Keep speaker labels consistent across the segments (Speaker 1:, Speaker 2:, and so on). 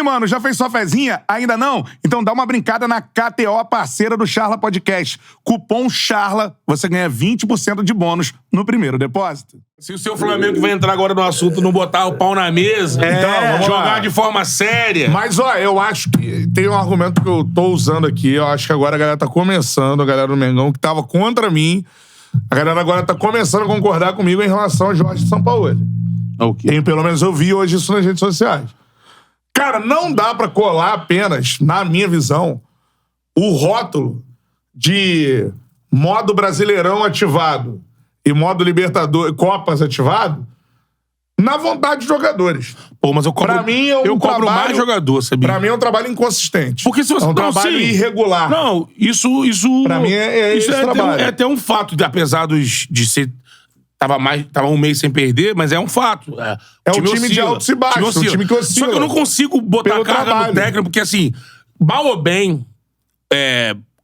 Speaker 1: aí, mano, já fez sua fezinha? Ainda não? Então dá uma brincada na KTO, parceira do Charla Podcast. Cupom CHARLA, você ganha 20% de bônus no primeiro depósito.
Speaker 2: Se o seu Flamengo vai entrar agora no assunto, não botar o pau na mesa, então, jogar de forma séria.
Speaker 3: Mas, ó, eu acho que tem um argumento que eu tô usando aqui. Eu acho que agora a galera tá começando, a galera do Mengão, que tava contra mim. A galera agora tá começando a concordar comigo em relação ao Jorge Sampaoli.
Speaker 2: Okay.
Speaker 3: Pelo menos eu vi hoje isso nas redes sociais. Cara, não dá pra colar apenas, na minha visão, o rótulo de modo Brasileirão ativado e modo Libertadores, Copas ativado, na vontade de jogadores.
Speaker 2: Pô, mas eu cobro,
Speaker 3: pra mim é um
Speaker 2: eu cobro
Speaker 3: trabalho,
Speaker 2: mais jogador, sabia?
Speaker 3: Pra mim é um trabalho inconsistente.
Speaker 2: Porque se você,
Speaker 3: é um trabalho irregular.
Speaker 2: Não, isso
Speaker 3: pra mim é
Speaker 2: isso
Speaker 3: esse
Speaker 2: é
Speaker 3: trabalho.
Speaker 2: É até um fato, apesar de ser... Tava um mês sem perder, mas é um fato.
Speaker 3: É um time de altos e baixos, um time que oscila.
Speaker 2: Só que eu não consigo botar a carga no técnico, porque assim, mal ou bem,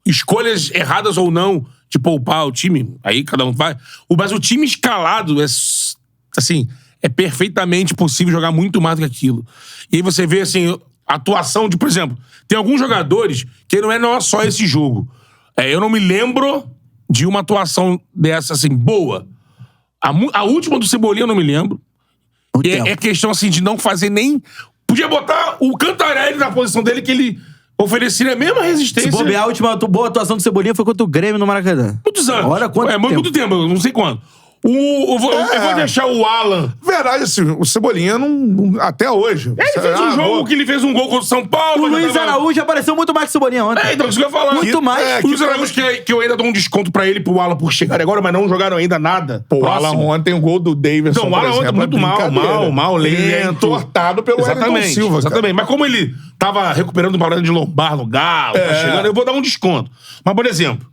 Speaker 2: escolhas erradas ou não de poupar o time, aí cada um vai. Mas o time escalado é perfeitamente possível jogar muito mais do que aquilo. E aí você vê, assim, a atuação de, por exemplo, tem alguns jogadores que não é só esse jogo. Eu não me lembro de uma atuação dessa, assim, boa. A última do Cebolinha eu não me lembro. É questão, assim, de não fazer nem... Podia botar o Cantarelli na posição dele, que ele oferecia a mesma resistência.
Speaker 4: Se bobear, a última boa atuação do Cebolinha foi contra o Grêmio no Maracanã.
Speaker 2: Muitos anos.
Speaker 4: Olha quanto tempo.
Speaker 2: Muito tempo, eu não sei quando. Eu vou deixar o Alan...
Speaker 3: Verdade, assim, o Cebolinha não até hoje.
Speaker 2: Ele fez um jogo que ele fez um gol contra o São Paulo.
Speaker 4: O Luiz Araújo apareceu muito mais que o Cebolinha ontem.
Speaker 2: Então, isso que eu ia falar.
Speaker 4: Muito mais.
Speaker 2: O Luiz Araújo, que eu ainda dou um desconto pra ele e pro Alan por chegar agora, mas não jogaram ainda nada.
Speaker 3: Pô, o Alan ontem, o gol do Davidson,
Speaker 2: então, o Alan ontem muito mal, lento.
Speaker 3: Ele é entortado pelo Wellington Silva.
Speaker 2: Exatamente. Mas como ele tava recuperando um problema de lombar no Galo, tá chegando, eu vou dar um desconto. Mas, por exemplo,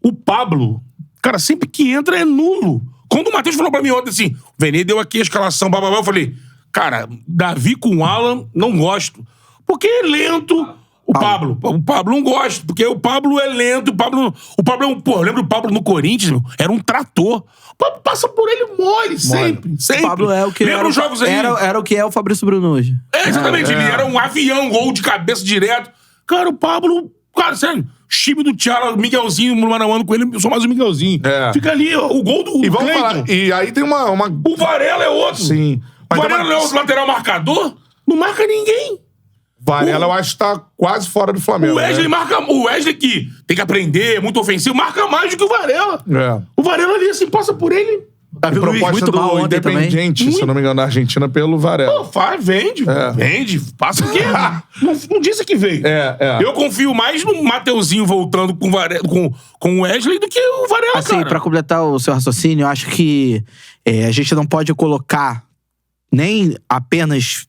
Speaker 2: o Pablo, cara, sempre que entra é nulo. Quando o Matheus falou pra mim ontem assim, o Vene deu aqui a escalação, bababá, eu falei, cara, Davi com o Alan, não gosto. Porque é lento. O Pablo não gosto, porque o Pablo é lento, o Pablo é um... Pô, eu lembro do Pablo no Corinthians, meu, era um trator. O Pablo passa por ele mole, sempre.
Speaker 4: O Pablo é o que
Speaker 2: era, jogos aí.
Speaker 4: Era o que é o Fabrício Bruno hoje.
Speaker 2: Exatamente, ele era um avião, gol de cabeça direto. Cara, o Pablo... Cara, sério, time do Thiago, Miguelzinho, no mano com ele, eu sou mais o Miguelzinho. Fica ali, o gol do
Speaker 3: Cleiton. E aí tem uma...
Speaker 2: O Varela é outro.
Speaker 3: Sim.
Speaker 2: O Varela não é o lateral marcador? Não marca ninguém.
Speaker 3: Varela, eu acho que tá quase fora do Flamengo.
Speaker 2: O Wesley marca... O Wesley, que tem que aprender, é muito ofensivo, marca mais do que o Varela. O Varela ali, assim, passa por ele.
Speaker 4: Davi Luiz muito mal ontem
Speaker 3: Independente,
Speaker 4: também.
Speaker 3: Se eu não me engano, na Argentina, pelo Varela.
Speaker 2: Pô, vende. Passa o quê? não disse que veio. Eu confio mais no Mateuzinho voltando com o Wesley do que o Varela,
Speaker 4: assim,
Speaker 2: cara.
Speaker 4: Pra completar o seu raciocínio, eu acho que a gente não pode colocar nem apenas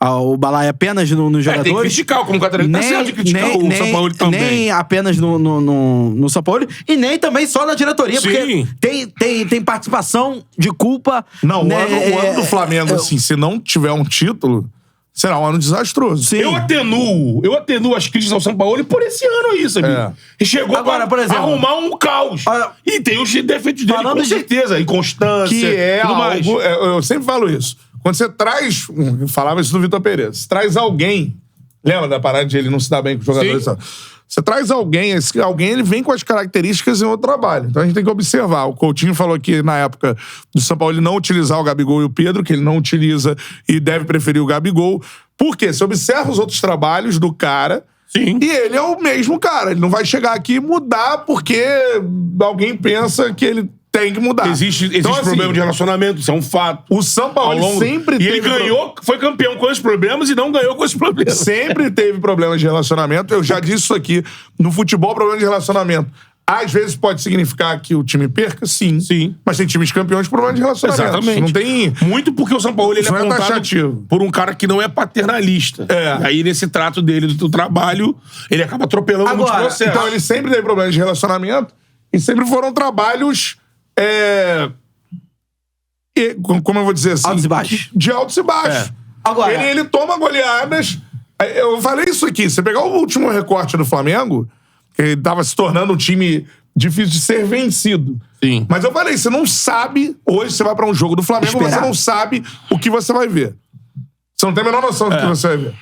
Speaker 4: o Balaia apenas nos jogadores.
Speaker 2: Tem que criticar, como o Catarina tá certo de criticar o São Paulo também.
Speaker 4: Nem apenas no São Paulo, e nem também só na diretoria,
Speaker 2: Sim.
Speaker 4: porque tem participação de culpa.
Speaker 3: Não, o ano do Flamengo, assim, se não tiver um título, será um ano desastroso.
Speaker 4: Sim.
Speaker 2: Eu atenuo as críticas ao São Paulo por esse ano aí, sabia? E chegou
Speaker 4: agora, por exemplo,
Speaker 2: arrumar um caos. E tem os defeitos dele, com certeza. Inconstância,
Speaker 3: que é
Speaker 2: tudo mais.
Speaker 3: Eu sempre falo isso. Quando você traz... Eu falava isso do Vitor Pereira. Você traz alguém... Lembra da parada de ele não se dar bem com os jogadores? Sim. Você traz alguém... Esse alguém, ele vem com as características em outro trabalho. Então a gente tem que observar. O Coutinho falou que na época do São Paulo ele não utilizar o Gabigol e o Pedro, que ele não utiliza e deve preferir o Gabigol. Por quê? Você observa os outros trabalhos do cara...
Speaker 2: Sim.
Speaker 3: E ele é o mesmo cara. Ele não vai chegar aqui e mudar porque alguém pensa que ele... Tem que mudar.
Speaker 2: Existe
Speaker 3: assim,
Speaker 2: problema de relacionamento, isso é um fato.
Speaker 3: O São Paulo sempre teve...
Speaker 2: E ele ganhou, foi campeão com esses problemas e não ganhou com esses problemas.
Speaker 3: Sempre teve problemas de relacionamento. Eu já disse isso aqui. No futebol, problema de relacionamento. Às vezes pode significar que o time perca, sim. Mas tem times campeões com problema de relacionamento.
Speaker 2: Exatamente.
Speaker 3: Não tem...
Speaker 2: Muito porque o São Paulo ele é
Speaker 3: apontado
Speaker 2: por um cara que não é paternalista. E aí, nesse trato dele do trabalho, ele acaba atropelando muitos processos.
Speaker 3: Então, ele sempre teve problemas de relacionamento e sempre foram trabalhos... como eu vou dizer assim?
Speaker 4: Altos e baixos.
Speaker 3: De altos e baixos.
Speaker 4: Agora,
Speaker 3: ele toma goleadas. Eu falei isso aqui. Você pegar o último recorte do Flamengo, que ele tava se tornando um time difícil de ser vencido.
Speaker 2: Sim.
Speaker 3: Mas eu falei, você não sabe... Hoje você vai pra um jogo do Flamengo, você não sabe o que você vai ver. Você não tem a menor noção do que você vai ver.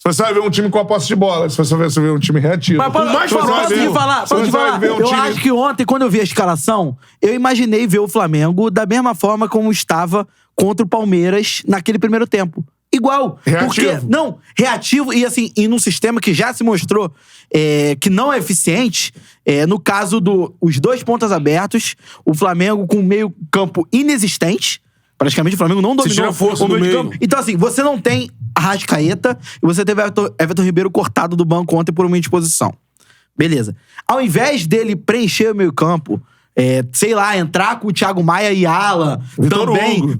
Speaker 3: Se você vai ver um time com a posse de bola, se você vai ver um time reativo.
Speaker 4: Mas posso te falar? Eu acho que ontem, quando eu vi a escalação, eu imaginei ver o Flamengo da mesma forma como estava contra o Palmeiras naquele primeiro tempo. Igual.
Speaker 3: Reativo.
Speaker 4: Reativo e assim, e num sistema que já se mostrou que não é eficiente, no caso dos dois pontas abertos, o Flamengo com meio campo inexistente, praticamente o Flamengo não dominou
Speaker 2: tira a força
Speaker 4: o
Speaker 2: do
Speaker 4: meio de
Speaker 2: meio.
Speaker 4: campo. Então assim, você não tem Arrascaeta e você teve Everton Ribeiro cortado do banco ontem por uma indisposição. Beleza. Ao invés dele preencher o meio campo, sei lá, entrar com o Thiago Maia e Alan,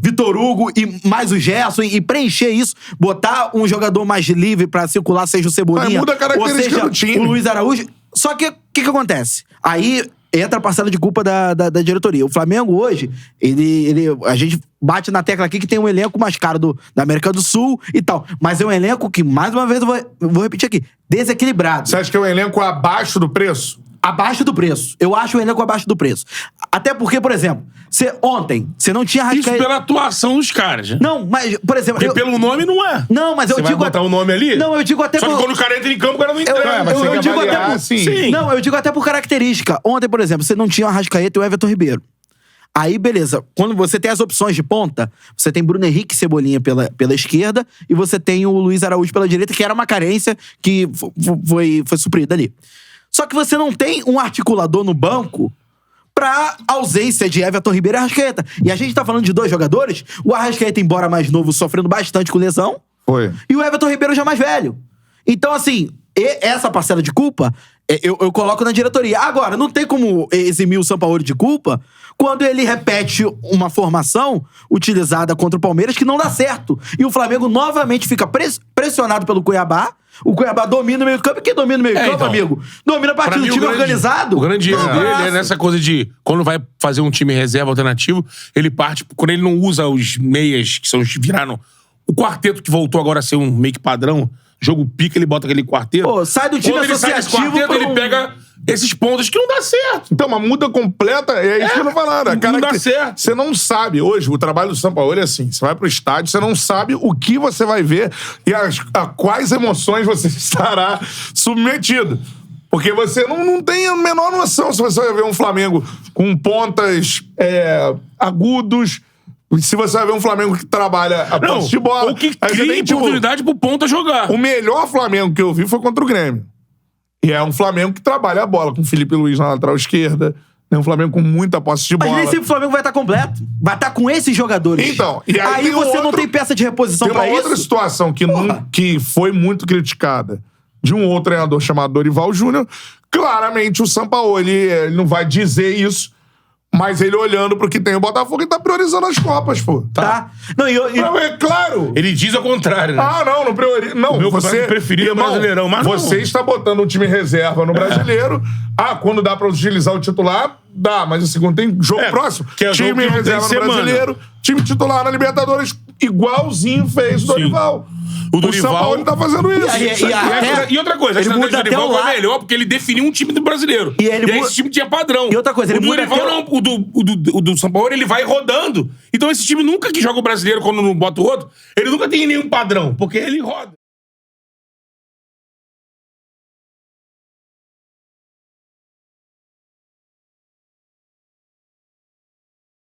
Speaker 4: Vitor Hugo e mais o Gerson, e preencher isso, botar um jogador mais livre pra circular, seja o Cebolinha,
Speaker 3: Mas muda a característica
Speaker 4: ou seja,
Speaker 3: do time.
Speaker 4: o Luiz Araújo. Só que o que acontece? Aí entra a parcela de culpa da diretoria. O Flamengo hoje, a gente bate na tecla aqui que tem um elenco mais caro da América do Sul e tal. Mas é um elenco que, mais uma vez, eu vou repetir aqui, desequilibrado.
Speaker 3: Você acha que é um elenco abaixo do preço?
Speaker 4: Abaixo do preço. Eu acho o elenco abaixo do preço. Até porque, por exemplo, ontem, você não tinha
Speaker 2: Isso
Speaker 4: Arrascaeta...
Speaker 2: pela atuação dos caras, né?
Speaker 4: Não, mas, por exemplo...
Speaker 2: Porque pelo nome não é.
Speaker 4: Não, mas eu
Speaker 2: Você
Speaker 4: digo...
Speaker 2: vai botar o nome ali?
Speaker 4: Não, eu digo até
Speaker 2: Só que quando o cara entra em campo, o cara não entrega.
Speaker 3: mas tem que
Speaker 4: digo
Speaker 3: avaliar,
Speaker 4: até por...
Speaker 3: sim.
Speaker 4: Não, eu digo até por característica. Ontem, por exemplo, você não tinha o Arrascaeta e o Everton Ribeiro. Aí, beleza. Quando você tem as opções de ponta, você tem Bruno Henrique e Cebolinha pela esquerda e você tem o Luiz Araújo pela direita, que era uma carência que foi suprida ali. Só que você não tem um articulador no banco pra ausência de Everton Ribeiro e Arrascaeta. E a gente tá falando de dois jogadores, o Arrascaeta, embora mais novo, sofrendo bastante com lesão,
Speaker 3: Foi.
Speaker 4: e o Everton Ribeiro já mais velho. Então, assim, essa parcela de culpa, eu coloco na diretoria. Agora, não tem como eximir o Sampaoli de culpa quando ele repete uma formação utilizada contra o Palmeiras que não dá certo. E o Flamengo novamente fica pressionado pelo Cuiabá. O Cuiabá domina o meio campo. E quem domina o meio campo,
Speaker 2: então,
Speaker 4: amigo? Domina a partida. O time organizado.
Speaker 2: O grande erro dele
Speaker 4: Nossa.
Speaker 2: é nessa coisa de, quando vai fazer um time reserva alternativo, ele parte, quando ele não usa os meias, que são os que viraram o quarteto que voltou agora a ser um meio que padrão, jogo pica, ele bota aquele quarteto.
Speaker 4: Pô, sai do time
Speaker 2: quando ele sai desse
Speaker 4: associativo
Speaker 2: quarteto,
Speaker 4: pra
Speaker 2: ele pega esses pontos que não dá certo.
Speaker 3: Então, uma muda completa, é isso que eu tô falando.
Speaker 2: Não dá certo.
Speaker 3: Você não sabe. Hoje, o trabalho do Sampaoli é assim. Você vai pro estádio, você não sabe o que você vai ver e a quais emoções você estará submetido. Porque você não tem a menor noção se você vai ver um Flamengo com pontas agudos, se você vai ver um Flamengo que trabalha a posse de bola.
Speaker 2: Ou que
Speaker 3: Aí você
Speaker 2: cria
Speaker 3: tem, tipo,
Speaker 2: oportunidade pro ponta jogar.
Speaker 3: o melhor Flamengo que eu vi foi contra o Grêmio. E é um Flamengo que trabalha a bola, com o Felipe Luiz na lateral esquerda. É um Flamengo com muita posse de
Speaker 4: Mas
Speaker 3: bola.
Speaker 4: nem sempre o Flamengo vai estar completo. Vai estar com esses jogadores.
Speaker 3: Então, e aí tem
Speaker 4: você
Speaker 3: um
Speaker 4: não
Speaker 3: outro-
Speaker 4: tem peça de reposição
Speaker 3: Tem uma
Speaker 4: pra
Speaker 3: outra
Speaker 4: isso.
Speaker 3: situação que foi muito criticada de um outro treinador chamado Dorival Júnior. Claramente o Sampaoli, ele não vai dizer isso, mas ele olhando pro que tem o Botafogo, ele tá priorizando as Copas, pô.
Speaker 4: Tá? Não,
Speaker 3: Não, é claro.
Speaker 2: Ele diz ao contrário, né?
Speaker 3: Ah, não prioriza. Não,
Speaker 2: O meu
Speaker 3: você
Speaker 2: campeonato preferido é o
Speaker 3: irmão,
Speaker 2: Brasileirão, mas não.
Speaker 3: você está botando um time reserva no Brasileiro. Ah, quando dá pra utilizar o titular, dá, mas assim, quando tem jogo próximo,
Speaker 2: que é jogo
Speaker 3: time
Speaker 2: que não tem
Speaker 3: reserva no
Speaker 2: semana.
Speaker 3: Brasileiro, time titular na Libertadores, igualzinho fez o Dorival.
Speaker 2: O Dorival-
Speaker 3: São Paulo tá fazendo isso.
Speaker 2: E outra coisa, a
Speaker 4: ele
Speaker 2: estratégia
Speaker 4: muda
Speaker 2: do
Speaker 4: até
Speaker 2: Dorival
Speaker 4: o
Speaker 2: foi
Speaker 4: lado.
Speaker 2: melhor porque ele definiu um time do brasileiro.
Speaker 4: E ele
Speaker 2: aí
Speaker 4: muda-
Speaker 2: esse time tinha padrão.
Speaker 4: E outra coisa, ele
Speaker 2: o do
Speaker 4: muda
Speaker 2: Dorival
Speaker 4: até
Speaker 2: não, o do São Paulo, ele vai rodando. Então esse time nunca que joga o brasileiro quando não bota o outro, ele nunca tem nenhum padrão, porque ele roda.